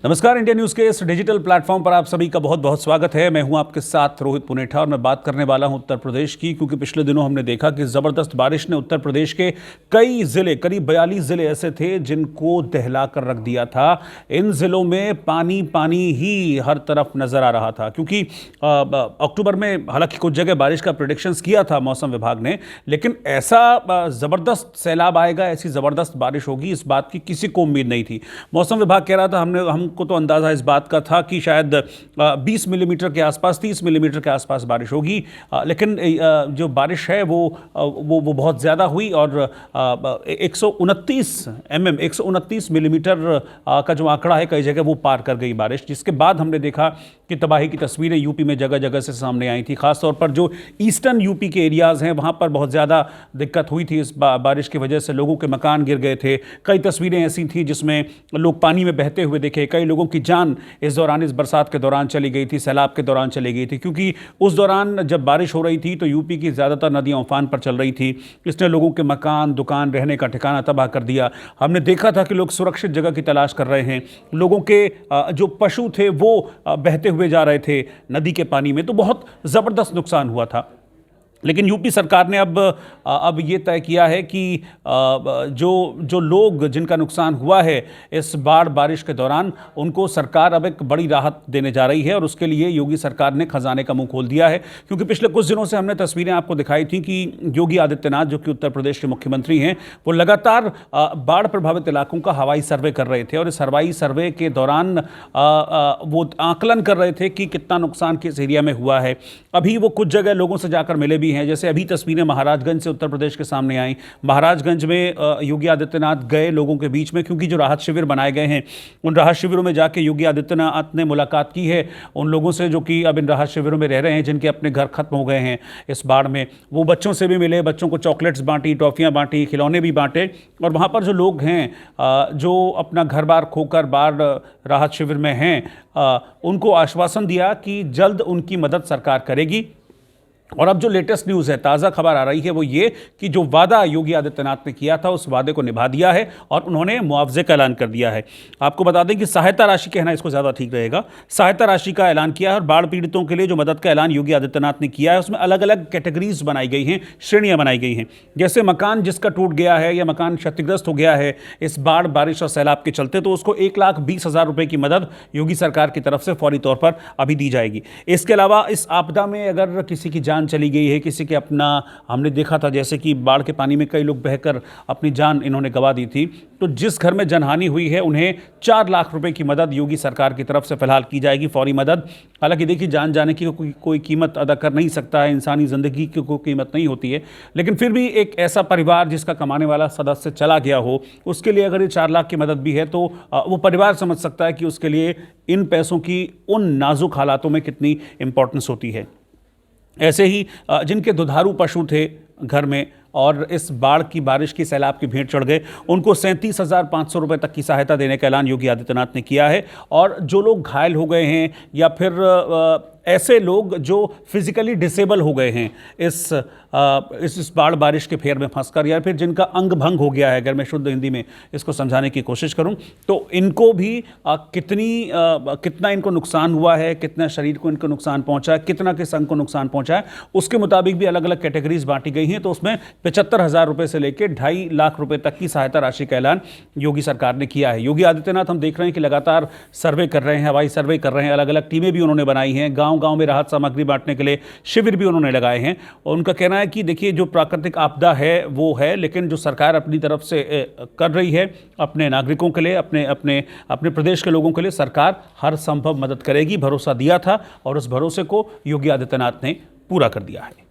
नमस्कार। India news के इस डिजिटल प्लेटफॉर्म पर आप सभी का बहुत बहुत स्वागत है। मैं हूं आपके साथ रोहित पुनेठा और मैं बात करने वाला हूं उत्तर प्रदेश की, क्योंकि पिछले दिनों हमने देखा कि ज़बरदस्त बारिश ने उत्तर प्रदेश के कई ज़िले, करीब 42 ज़िले ऐसे थे जिनको दहला कर रख दिया था। इन ज़िलों में पानी पानी ही हर तरफ नज़र आ रहा था, क्योंकि अक्टूबर में हालांकि कुछ जगह बारिश का प्रेडिक्शंस किया था मौसम विभाग ने, लेकिन ऐसा ज़बरदस्त सैलाब आएगा, ऐसी ज़बरदस्त बारिश होगी, इस बात की किसी को उम्मीद नहीं थी। मौसम विभाग कह रहा था, हमको तो अंदाज़ा इस बात का था कि शायद 20 मिलीमीटर के आसपास, 30 मिलीमीटर के आसपास बारिश होगी, लेकिन जो बारिश है वो बहुत ज़्यादा हुई और 129 मिलीमीटर का जो आंकड़ा है कई जगह वो पार कर गई बारिश, जिसके बाद हमने देखा कि तबाही की तस्वीरें यूपी में जगह जगह से सामने आई थी। खासतौर पर जो ईस्टर्न यूपी के एरियाज़ हैं वहाँ पर बहुत ज़्यादा दिक्कत हुई थी। इस बारिश की वजह से लोगों के मकान गिर गए थे। कई तस्वीरें ऐसी थी जिसमें लोग पानी में बहते हुए दिखे। कई लोगों की जान इस दौरान, इस बरसात के दौरान चली गई थी, सैलाब के दौरान चली गई थी, क्योंकि उस दौरान जब बारिश हो रही थी तो यूपी की ज़्यादातर नदियाँ उफान पर चल रही थी। इसने लोगों के मकान, दुकान, रहने का ठिकाना तबाह कर दिया। हमने देखा था कि लोग सुरक्षित जगह की तलाश कर रहे हैं। लोगों के जो पशु थे वो बहते हुए जा रहे थे नदी के पानी में, तो बहुत ज़बरदस्त नुकसान हुआ था। लेकिन यूपी सरकार ने अब ये तय किया है कि जो लोग जिनका नुकसान हुआ है इस बारिश के दौरान, उनको सरकार अब एक बड़ी राहत देने जा रही है और उसके लिए योगी सरकार ने खजाने का मुंह खोल दिया है। क्योंकि पिछले कुछ दिनों से हमने तस्वीरें आपको दिखाई थी कि योगी आदित्यनाथ, जो कि उत्तर प्रदेश के मुख्यमंत्री हैं, वो लगातार बाढ़ प्रभावित इलाकों का हवाई सर्वे कर रहे थे और इस हवाई सर्वे के दौरान वो आकलन कर रहे थे कि कितना नुकसान किस एरिया में हुआ है। अभी वो कुछ जगह लोगों से जाकर मिले भी हैं, जैसे अभी तस्वीरें महाराजगंज से उत्तर प्रदेश के सामने आई। महाराजगंज में योगी आदित्यनाथ गए लोगों के बीच में, क्योंकि जो राहत शिविर बनाए गए हैं उन राहत शिविरों में जाके योगी आदित्यनाथ ने मुलाकात की है उन लोगों से जो कि अब इन राहत शिविरों में रह रहे हैं, जिनके अपने घर खत्म हो गए हैं इस बाढ़ में। वो बच्चों से भी मिले, बच्चों को चॉकलेट्स बांटी, टॉफियाँ बांटी, खिलौने भी बांटे। और वहाँ पर जो लोग हैं जो अपना घर बार खोकर बाढ़ राहत शिविर में हैं, उनको आश्वासन दिया कि जल्द उनकी मदद सरकार करेगी। और अब जो लेटेस्ट न्यूज़ है, ताज़ा खबर आ रही है, वो ये कि जो वादा योगी आदित्यनाथ ने किया था उस वादे को निभा दिया है और उन्होंने मुआवजे का ऐलान कर दिया है। आपको बता दें कि सहायता राशि, कहना इसको ज़्यादा ठीक रहेगा, सहायता राशि का ऐलान किया है। और बाढ़ पीड़ितों के लिए जो मदद का ऐलान योगी आदित्यनाथ ने किया है उसमें अलग अलग कैटेगरीज बनाई गई हैं, श्रेणियाँ बनाई गई हैं। जैसे मकान जिसका टूट गया है या मकान क्षतिग्रस्त हो गया है इस बाढ़, बारिश और सैलाब के चलते, तो उसको 1,20,000 रुपये की मदद योगी सरकार की तरफ से फौरी तौर पर अभी दी जाएगी। इसके अलावा इस आपदा में अगर किसी की जान चली गई है, किसी के अपना, हमने देखा था जैसे कि बाढ़ के पानी में कई लोग बहकर अपनी जान इन्होंने गंवा दी थी, तो जिस घर में जनहानि हुई है उन्हें 4 लाख रुपए की मदद योगी सरकार की तरफ से फिलहाल की जाएगी, फौरी मदद। हालांकि देखिए, जान जाने की कोई कीमत अदा कर नहीं सकता है, इंसानी ज़िंदगी की कोई कीमत नहीं होती है, लेकिन फिर भी एक ऐसा परिवार जिसका कमाने वाला सदस्य चला गया हो, उसके लिए अगर ये 4 लाख की मदद भी है तो वो परिवार समझ सकता है कि उसके लिए इन पैसों की उन नाजुक हालातों में कितनी इंपॉर्टेंस होती है। ऐसे ही जिनके दुधारू पशु थे घर में और इस बाढ़ की, बारिश की, सैलाब की भेंट चढ़ गए, उनको 37,500 रुपये तक की सहायता देने का ऐलान योगी आदित्यनाथ ने किया है। और जो लोग घायल हो गए हैं या फिर ऐसे लोग जो फिजिकली डिसेबल हो गए हैं इस बाढ़ बारिश के फेर में फंसकर, या फिर जिनका अंग भंग हो गया है, अगर मैं शुद्ध हिंदी में इसको समझाने की कोशिश करूं, तो इनको भी कितना इनको नुकसान हुआ है, कितना शरीर को इनको नुकसान पहुंचा है, कितना किस अंग को नुकसान पहुंचा है, उसके मुताबिक भी अलग अलग कैटेगरीज बांटी गई हैं। तो उसमें 75,000 रुपये से लेकर 2.5 लाख रुपये तक की सहायता राशि का ऐलान योगी सरकार ने किया है। योगी आदित्यनाथ, हम देख रहे हैं कि लगातार सर्वे कर रहे हैं, हवाई सर्वे कर रहे हैं, अलग अलग टीमें भी उन्होंने बनाई हैं, गांव में राहत सामग्री बांटने के लिए शिविर भी उन्होंने लगाए हैं। और उनका कहना है कि देखिए, जो प्राकृतिक आपदा है वो है, लेकिन जो सरकार अपनी तरफ से कर रही है अपने नागरिकों के लिए, अपने प्रदेश के लोगों के लिए, सरकार हर संभव मदद करेगी, भरोसा दिया था और उस भरोसे को योगी आदित्यनाथ ने पूरा कर दिया है।